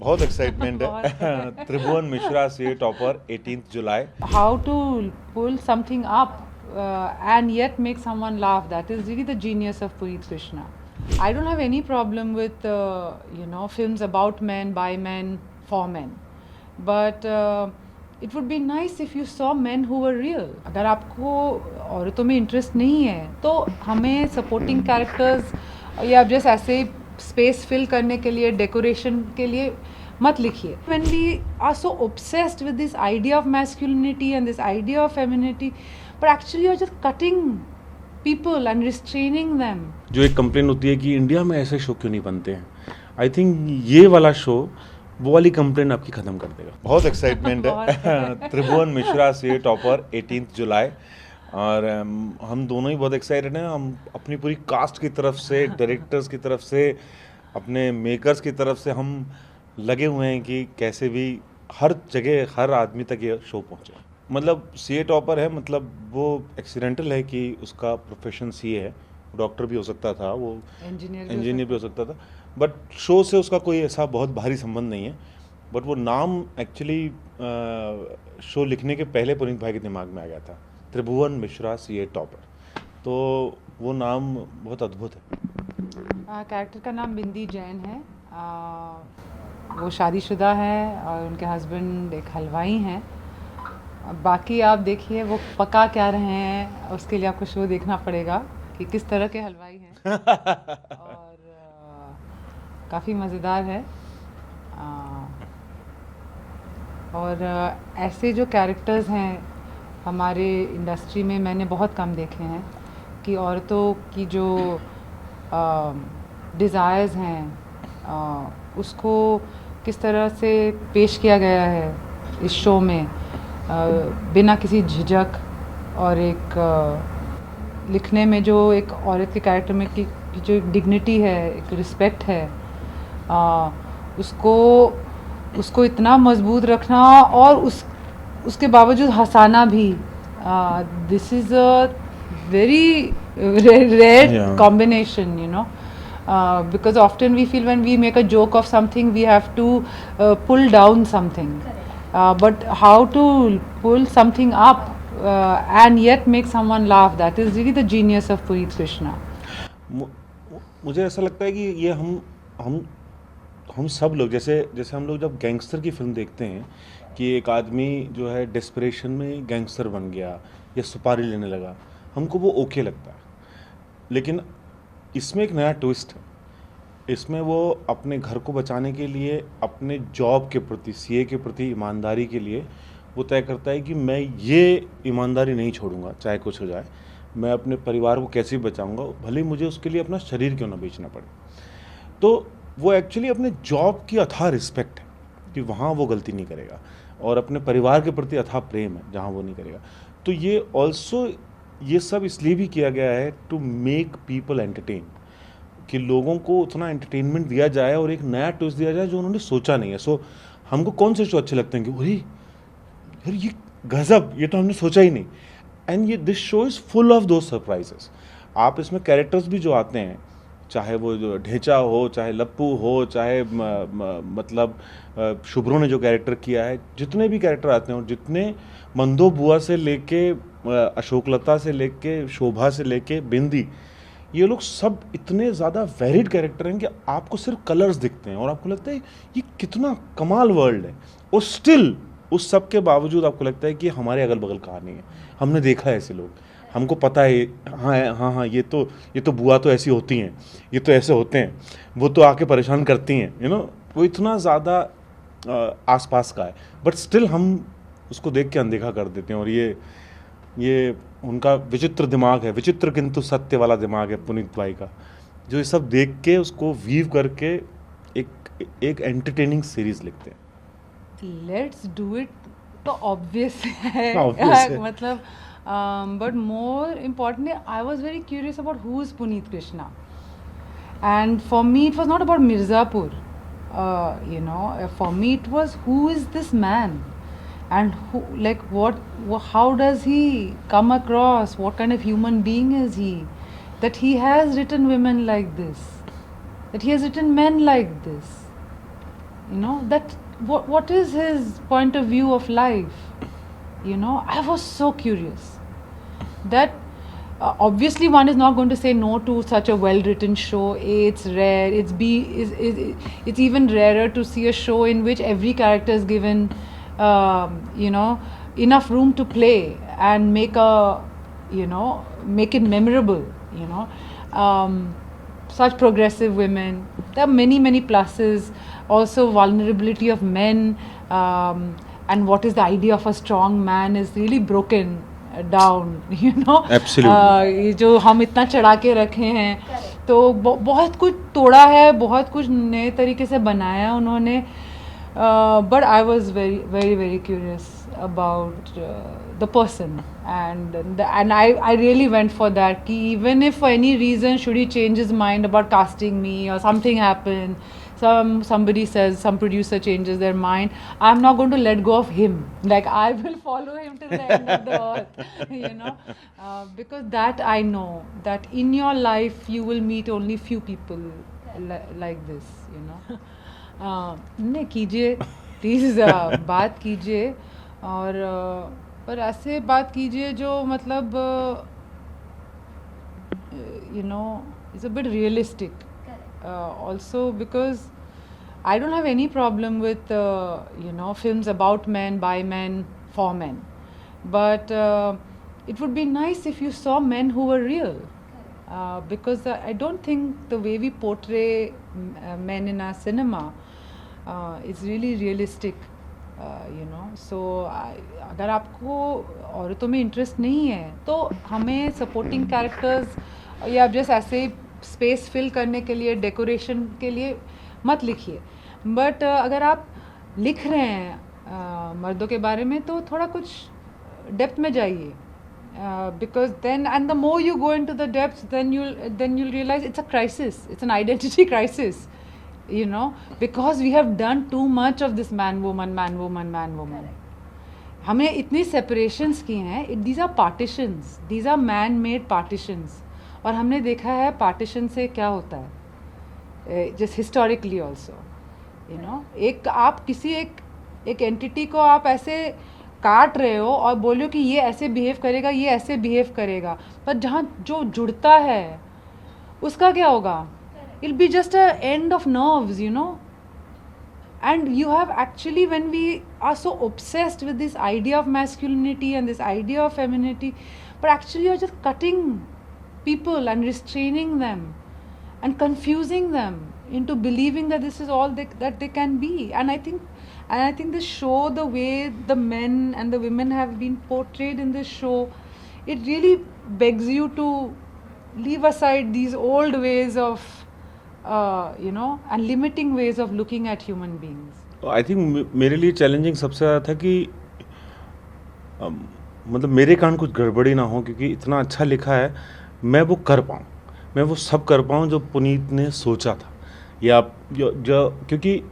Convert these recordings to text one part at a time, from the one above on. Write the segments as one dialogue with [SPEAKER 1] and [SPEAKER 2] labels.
[SPEAKER 1] बहुत एक्साइटमेंट है। त्रिभुवन मिश्रा से topper 18th July.
[SPEAKER 2] How to pull something up and yet make someone laugh, that is really the genius of Puneet Krishna. I don't have any problem with films about men, by men, for men, but it would be nice if you saw men who were real. अगर आपको औरतों में interest नहीं है तो हमें supporting characters या just ऐसे स्पेस फिल करने के लिए, डेकोरेशन के लिए मत लिखिए. When we are so obsessed with this idea of masculinity and this idea of femininity, but actually you're just cutting people and restraining them.
[SPEAKER 1] जो एक कंप्लेन होती है कि इंडिया में ऐसे शो क्यों नहीं बनते हैं, आई थिंक ये वाला शो वो वाली कंप्लेन आपकी खत्म कर देगा। बहुत एक्साइटमेंट है। त्रिभुवन मिश्रा से टॉपर 18th जुलाई, और हम दोनों ही बहुत एक्साइटेड हैं। हम अपनी पूरी कास्ट की तरफ से, डायरेक्टर्स की तरफ से, अपने मेकर्स की तरफ से हम लगे हुए हैं कि कैसे भी हर जगह हर आदमी तक ये शो पहुंचे। मतलब सीए टॉपर है, मतलब वो एक्सीडेंटल है कि उसका प्रोफेशन सीए है। डॉक्टर भी हो सकता था, वो इंजीनियर भी हो सकता था, बट शो से उसका कोई ऐसा बहुत भारी संबंध नहीं है। बट वो नाम एक्चुअली शो लिखने के पहले पुनीत भाई के दिमाग में आ गया था, त्रिभुवन मिश्रा सीए टॉपर। तो वो नाम बहुत अद्भुत है।
[SPEAKER 2] कैरेक्टर का नाम बिंदी जैन है। वो शादीशुदा है और उनके हस्बैंड एक हलवाई हैं। बाकी आप देखिए वो पका क्या रहे हैं, उसके लिए आपको शो देखना पड़ेगा कि किस तरह के हलवाई हैं। और काफ़ी मज़ेदार है। और ऐसे जो कैरेक्टर्स हैं हमारे इंडस्ट्री में मैंने बहुत कम देखे हैं कि औरतों की जो डिज़ायर्स हैं उसको किस तरह से पेश किया गया है इस शो में, बिना किसी झिझक, और एक लिखने में जो एक औरत के कैरेक्टर में की जो एक डिग्निटी है, एक रिस्पेक्ट है, उसको इतना मजबूत रखना और उसके बावजूद हंसाना भी। This is a very rare combination, because often we feel when we make a joke of something we have to pull down something, but how to pull something up and yet make someone laugh, that is really the genius of Puneet Krishna.
[SPEAKER 1] मुझे ऐसा लगता है कि ये हम सब लोग, जैसे हम लोग जब गैंगस्टर की फिल्म देखते हैं कि एक आदमी जो है डेस्परेशन में गैंगस्टर बन गया या सुपारी लेने लगा, हमको वो ओके लगता है। लेकिन इसमें एक नया ट्विस्ट है। इसमें वो अपने घर को बचाने के लिए, अपने जॉब के प्रति, सीए के प्रति ईमानदारी के लिए वो तय करता है कि मैं ये ईमानदारी नहीं छोड़ूंगा, चाहे कुछ हो जाए। मैं अपने परिवार को कैसे भी बचाऊंगा, भले ही मुझे उसके लिए अपना शरीर क्यों ना बेचना पड़े। तो वो एक्चुअली अपने जॉब की अथाह रिस्पेक्ट है कि वहाँ वो गलती नहीं करेगा, और अपने परिवार के प्रति अथाह प्रेम है जहाँ वो नहीं करेगा। तो ये ऑल्सो ये सब इसलिए भी किया गया है टू मेक पीपल एंटरटेन, कि लोगों को उतना एंटरटेनमेंट दिया जाए और एक नया ट्विस्ट दिया जाए जो उन्होंने सोचा नहीं है। सो हमको कौन से शो अच्छे लगते हैं कि अरे यार ये गजब, ये तो हमने सोचा ही नहीं। एंड ये this show is full of दो सरप्राइजेस। आप इसमें कैरेक्टर्स भी जो आते हैं, चाहे वो जो ढेंचा हो, चाहे लप्पू हो, चाहे मतलब शुभ्रो ने जो कैरेक्टर किया है, जितने भी कैरेक्टर आते हैं, और जितने मंदो बुआ से लेके अशोकलता से लेके शोभा से लेके बिंदी, ये लोग सब इतने ज़्यादा वेरिड कैरेक्टर हैं कि आपको सिर्फ कलर्स दिखते हैं और आपको लगता है ये कितना कमाल वर्ल्ड है। और स्टिल उस सब के बावजूद आपको लगता है कि हमारे अगल बगल कहानी है, हमने देखा है ऐसे लोग, हमको पता है। हाँ, ये तो बुआ तो ऐसी होती हैं, ये तो ऐसे होते हैं, वो तो आके परेशान करती हैं, वो इतना ज़्यादा आसपास का है, बट स्टिल हम उसको देख के अनदेखा कर देते हैं। और ये उनका विचित्र दिमाग है, विचित्र किंतु सत्य वाला दिमाग है पुनीत भाई का, जो ये सब देख के उसको वीव करके एक एंटरटेनिंग सीरीज लिखते हैं।
[SPEAKER 2] लेट्स डू इट तो ऑब्वियस है, मतलब but more importantly I was very curious about who is Puneet Krishna, and for me it was not about Mirzapur, for me it was who is this man, and who, like how does he come across, what kind of human being is he, that he has written women like this, that he has written men like this. you know, that what is his point of view of life, you know. I was so curious that obviously one is not going to say no to such a well written show. A, it's rare. It's even rarer to see a show in which every character is given you know, enough room to play and make it memorable, you know. Such progressive women. There are many pluses. Also vulnerability of men, and what is the idea of a strong man is really broken down, you know.
[SPEAKER 1] Absolutely.
[SPEAKER 2] ये जो हम इतना चढ़ा के रखे हैं, तो बहुत कुछ तोड़ा है, बहुत कुछ नए तरीके से बनाया उन्होंने. But I was very curious about the person, and I really went for that. Ki even if for any reason should he change his mind about casting me or something happen, somebody says, some producer changes their mind, I'm not going to let go of him. Like I will follow him to the end of the earth, you know, because that I know that in your life you will meet only few people like this, you know. नहीं कीजिए please, बात कीजिए, और पर ऐसे बात कीजिए जो मतलब you know, is a bit realistic. Also because I don't have any problem with you know, films about men, by men, for men, but it would be nice if you saw men who were real. Because I don't think the way we portray men in our cinema is really realistic, you know. So अगर आपको औरतों में interest नहीं है तो हमें supporting characters या just ऐसे स्पेस फिल करने के लिए, डेकोरेशन के लिए मत लिखिए. बट अगर आप लिख रहे हैं मर्दों के बारे में तो थोड़ा कुछ डेप्थ में जाइए. Because then, and the more you go into the depths, then you'll realize it's a crisis. It's an identity crisis, you know, because we have done too much of this man woman. हमने इतनी separations की हैं. These are partitions. These are man-made partitions. और हमने देखा है partition से क्या होता है. Just historically also, you know, आप किसी एक entity को आप ऐसे काट रहे हो और बोलो कि ये ऐसे बिहेव करेगा, ये ऐसे बिहेव करेगा, पर जहाँ जो जुड़ता है उसका क्या होगा? It'll be just a end of nerves, you know. And you have actually, when we are so obsessed with this idea of masculinity and this idea of femininity, but actually you're just cutting people and restraining them and confusing them into believing that this is all that they can be. And I think this show, the way the men and the women have been portrayed in this show, it really begs you to leave aside these old ways of you know, and limiting ways of looking at human beings.
[SPEAKER 1] I think मेरे लिए challenging सबसे ज़्यादा था कि मतलब मेरे कान कुछ गड़बड़ी ना हो, क्योंकि इतना अच्छा लिखा है, मैं वो कर पाऊँ, मैं वो सब कर पाऊँ जो पुनीत ने सोचा था, या जो क्योंकि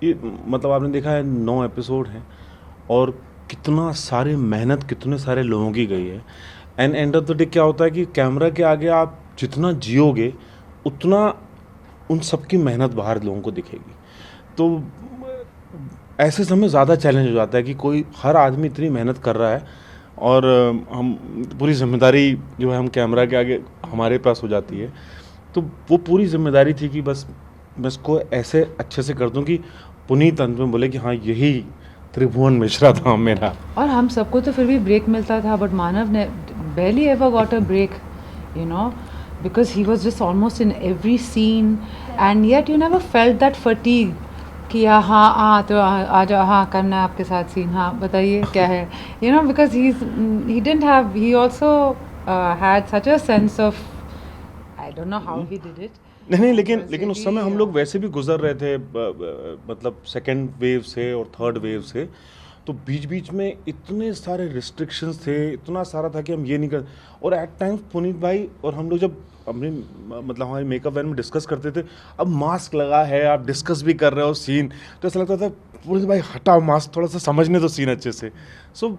[SPEAKER 1] ये मतलब आपने देखा है 9 एपिसोड हैं और कितना सारी मेहनत कितने सारे लोगों की गई है. And end of the day क्या होता है कि कैमरा के आगे आप जितना जियोगे उतना उन सब की मेहनत बाहर लोगों को दिखेगी. तो ऐसे समय ज़्यादा चैलेंज हो जाता है कि कोई हर आदमी इतनी मेहनत कर रहा है और हम पूरी जिम्मेदारी जो है हम कैमरा के आगे हमारे पास हो जाती है. तो वो पूरी जिम्मेदारी थी कि बस मैं इसको ऐसे अच्छे से कर दूं कि पुनीत अंत में बोले कि हाँ यही त्रिभुवन मिश्रा था मेरा.
[SPEAKER 2] और हम सबको तो फिर भी ब्रेक मिलता था, बट मानव ने barely ever got a break, you know, because he was just almost in every scene, and yet you never felt that fatigue कि हाँ तो आ जाओ, हाँ करना है आपके साथ सीन, हाँ बताइए क्या है, you know, because he also had such a sense of, I don't know how he did it.
[SPEAKER 1] नहीं लेकिन उस समय हम लोग वैसे भी गुजर रहे थे मतलब सेकेंड वेव से और थर्ड वेव से, तो बीच में इतने सारे रिस्ट्रिक्शंस थे, इतना सारा था कि हम ये नहीं कर. और एट टाइम्स पुनीत भाई और हम लोग जब अपनी मतलब हमारे मेकअप वैन में डिस्कस करते थे, अब मास्क लगा है, आप डिस्कस भी कर रहे हो सीन, तो ऐसा लगता था पुनीत भाई हटाओ मास्क, थोड़ा सा समझने दो सीन अच्छे से. सो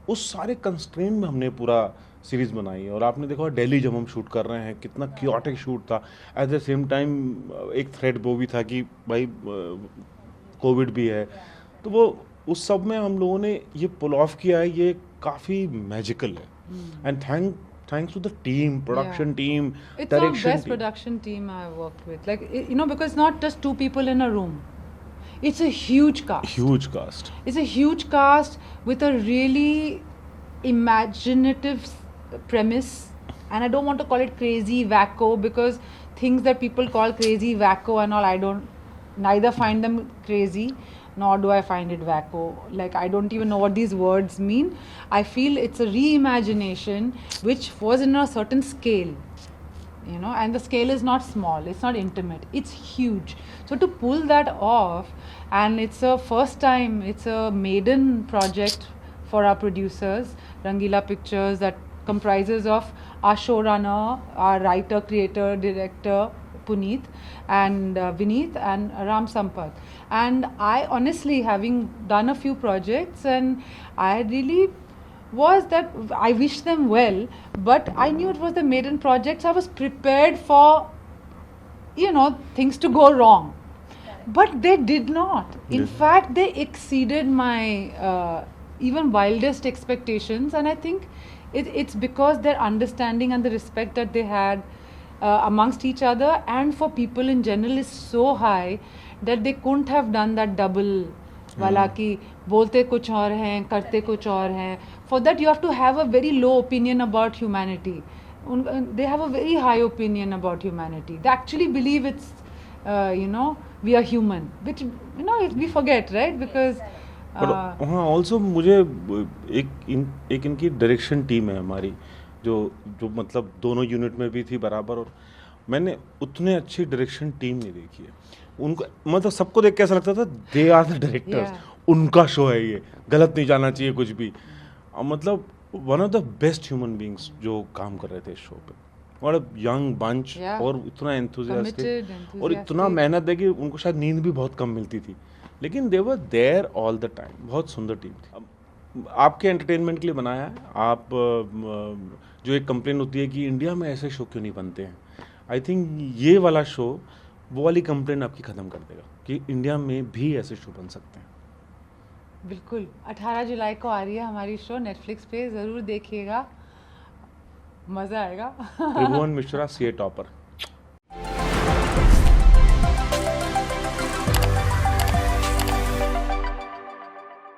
[SPEAKER 1] उस सारे कंस्ट्रेंट में हमने पूरा सीरीज़ बनाई. और आपने देखा दिल्ली जब हम शूट कर रहे हैं कितना क्योटिक शूट था. एट द सेम टाइम एक थ्रेड वो भी था कि भाई कोविड भी है, तो वो उस सब में हम लोगों ने ये पुल ऑफ किया है, ये काफ़ी मैजिकल है। And thanks to the team, production team,
[SPEAKER 2] It's our
[SPEAKER 1] direction
[SPEAKER 2] best
[SPEAKER 1] team.
[SPEAKER 2] production team I've worked with. Like, you know, because not just two people in a room. It's a huge cast.
[SPEAKER 1] Huge cast.
[SPEAKER 2] It's a huge cast with a really imaginative premise. And I don't want to call it crazy wacko, because things that people call crazy wacko and all, I don't neither find them crazy nor do I find it wacko. Like, I don't even know what these words mean. I feel it's a reimagination which was in a certain scale, you know, and the scale is not small, it's not intimate, it's huge. So to pull that off, and it's a first time, it's a maiden project for our producers, Rangila Pictures, that comprises of our showrunner, our writer, creator, director Puneet, and Vineet, and Ram Sampath. And I honestly, having done a few projects, and I really was that I wish them well, but I knew it was the maiden project, so I was prepared for, you know, things to go wrong. But they did not. In
[SPEAKER 1] Yeah.
[SPEAKER 2] fact, they exceeded my even wildest expectations, and I think it's because their understanding and the respect that they had amongst each other and for people in general is so high that they couldn't have done that double वाला कि बोलते कुछ और हैं करते कुछ और हैं. For that you have to have a very low opinion about humanity. They have a very high opinion about humanity. They actually believe it's you know, we are human, which, you know, we forget, right? Because
[SPEAKER 1] पर हाँ, also मुझे एक इनकी direction team है हमारी, जो मतलब दोनों यूनिट में भी थी बराबर, और मैंने उतने अच्छी डायरेक्शन टीम नहीं देखी है. उनको मतलब सबको देख के ऐसा लगता था दे आर द डायरेक्टर्स, उनका शो है ये, गलत नहीं जाना चाहिए कुछ भी. मतलब one of the best human beings जो काम कर रहे थे इस शो पे, और यंग बंच, और इतना एंथुसियास्टिक और इतना मेहनत है कि उनको शायद नींद भी बहुत कम मिलती थी, लेकिन they were there all the time. बहुत सुंदर टीम थी. आपके एंटरटेनमेंट के लिए बनाया है. आप जो एक कंप्लेन होती है कि इंडिया में ऐसे शो क्यों नहीं बनते हैं, आई थिंक ये वाला शो वो वाली कंप्लेन आपकी ख़त्म कर देगा कि इंडिया में भी ऐसे शो बन सकते हैं.
[SPEAKER 2] बिल्कुल. 18 जुलाई को आ रही है हमारी शो नेटफ्लिक्स पे, ज़रूर देखिएगा, मज़ा आएगा.
[SPEAKER 1] त्रिभुवन मिश्रा, सीए टॉपर.